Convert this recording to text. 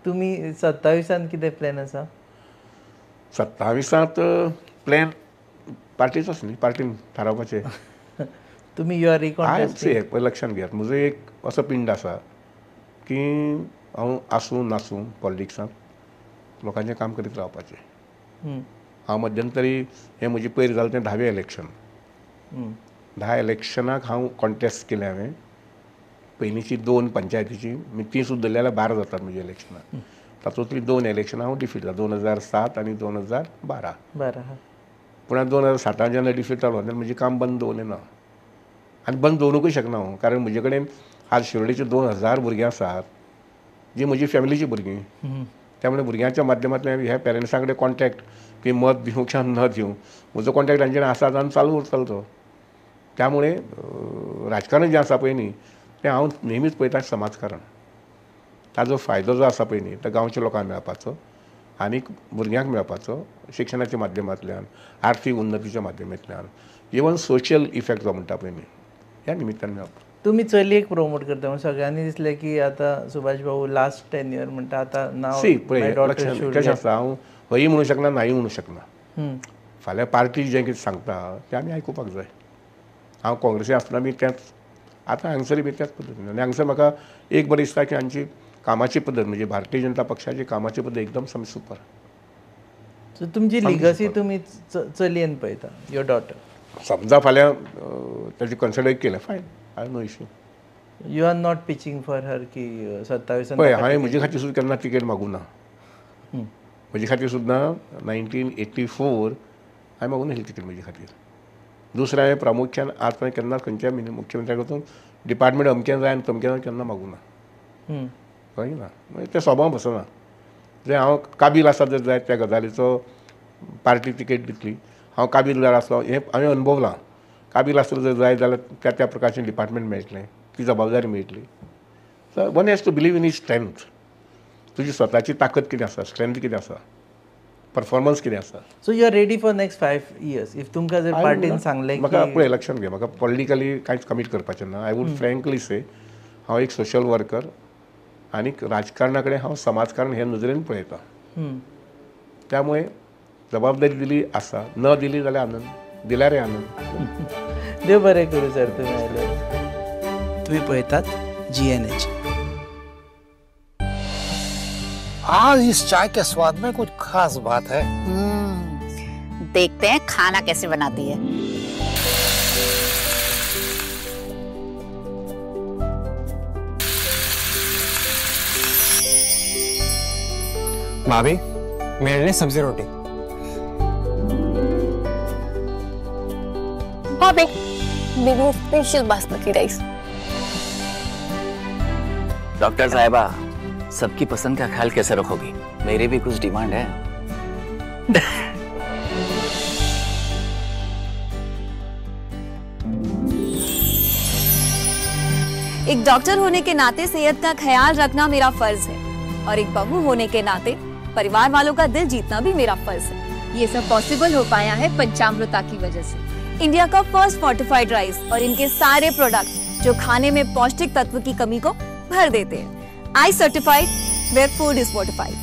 तुम्ही 27 कितें प्लॅन आसा? 27 प्लॅन पार्टीचोच न्ही, पार्टीन थारावपाचें. तुम्ही यू आर रिकॉन्टेस्टिंग? पळय लक्षांत घेयात, म्हजो एक असो पिंड आसा की हांव आसूं नासूं पॉलिटिक्सांत लोकांचें काम करीत रावपाचें. हांव मध्यंतरी हें म्हजें पयर जालें तें 10वें इलेक्शन. 10 इलेक्शनाक हांव कॉन्टेस्ट केलें हांवें. पयलींची 2 पंचायतीची, ती सुद्दां धरली जाल्यार 12 जातात म्हजी इलेक्शनां. तातूंतलीं 2 इलेक्शनां हांव डिफीट जालो, 2007 आनी 2012. पूण 2007 जेन्ना डिफीट जालो तेन्ना म्हजें काम बंद दवरलें ना. आनी बंद दवरूंकूय शकना हांव, कारण म्हजे कडेन आज शिरोडेचे 2000 भुरगीं आसात जीं म्हजी फॅमिलीची भुरगीं. त्यामुळे भुरग्यांच्या माध्यमांतल्यान ह्या पेरंट्सां कडेन कॉन्टॅक्ट की मत दिवं किंवा न दिवं, म्हजो कॉन्टॅक्ट तांचे कडेन आसा आनी चालू उरतलो तो. त्यामुळे राजकारण जें आसा पळय न्ही तें हांव नेहमीच पळयतां समाजकारण. ताजो फायदो जो आसा पळय न्ही तो गांवच्या लोकांक मेळपाचो आनीक भुरग्यांक मेळपाचो शिक्षणाच्या माध्यमांतल्यान, आर्थीक उन्नतीच्या माध्यमांतल्यान, इवन सोशियल इफेक्ट जो म्हणटा पळय न्ही ह्या निमित्तान मेळपाचो. तुम्ही चलयेक प्रमोट करता म्हणजे सगळ्यांनी दिसलें की आतां सुभाष भाऊ लास्ट टेन्युअर म्हणटा आतां नाव कशें आसा, हांव हयी म्हणूं शकना नाही म्हणूं शकना. फाल्यां पार्टी जें कितें सांगता तें आमी आयकुपाक जाय. हांव काँग्रेसी आसतना बी तेंच, आतां हांगसरी बी त्याच पद्दतीन. आनी हांगसर म्हाका एक बरें दिसता की हांची कामाची पद्दत म्हणजे भारतीय जनता पक्षाची कामाची पद्दत एकदम सामकी सुपर. सो तुमची लिगसी तुमी चलयेन पळयता, युअर डॉटर? समजा फाल्यां ताजें कन्सिडर केलें fine, I have no issue. You are not pitching for her की 27? पळय हांवें म्हजे खातीर सुद्दां केन्ना तिकेट मागूं ना. म्हजे खातीर सुद्दां 1984 हांवें मागूं नासली तिकेट म्हजे खातीर. दुसरें हांवें प्रामुख्यान आज पर्यंत केन्ना खंयच्याय मुख्यमंत्र्याक वचून डिपार्टमेंट अमकें जाय आनी तमकें जाय केन्ना मागूं ना. कळ्ळें ना, तें स्वभाव बसना. जर हांव काबील आसा जर जाय त्या गजालीचो पार्टी तिकेट दितली, हांव काबील जर आसलो हें हांवें अनुभवलां. काबील आसलो जर जाय जाल्यार त्या त्या प्रकारचें डिपार्टमेंट मेळटलें, ती जबाबदारी मेळटली. So one has to believe in his strength. तुजी स्वताची ताकद कितें आसा, स्ट्रेंथ कितें आसा, परफॉर्मन्स कितें आसा. So you are ready for next 5 years if तुमकां जर पार्टीन सांगलें की म्हाका पळय लक्षांत घे, म्हाका पॉलिटिकली कांयच कमीट करपाचें ना. आय वूड फ्रँकली से हांव एक सोशल वर्कर आनीक राजकारणा कडेन हांव समाजकारण हे नजरेन पळयता. त्यामुळे जबाबदारी दिली आसा, न दिली जाल्यार आनंद, दिल्यारय आनंद. देव बरें करूं सर तुमी आयल्यार. तुम्ही पळयतात GNH. आज इस चाय के स्वाद में कुछ खास बात है. देखते हैं खाना कैसे बनाती है. भाभी मेरे लिए सब्जी रोटी. भाभी मेरे लिए स्पेशल बासमती राइस. डॉक्टर साहिबा सबकी पसंद का ख्याल कैसे रखोगी? मेरी भी कुछ डिमांड है. एक डॉक्टर होने के नाते सेहत का ख्याल रखना मेरा फर्ज है और एक बहू होने के नाते परिवार वालों का दिल जीतना भी मेरा फर्ज है. ये सब पॉसिबल हो पाया है पंचामृता की वजह से. इंडिया का फर्स्ट फोर्टिफाइड राइस और इनके सारे प्रोडक्ट जो खाने में पौष्टिक तत्व की कमी को भर देते हैं. I certified where food is fortified.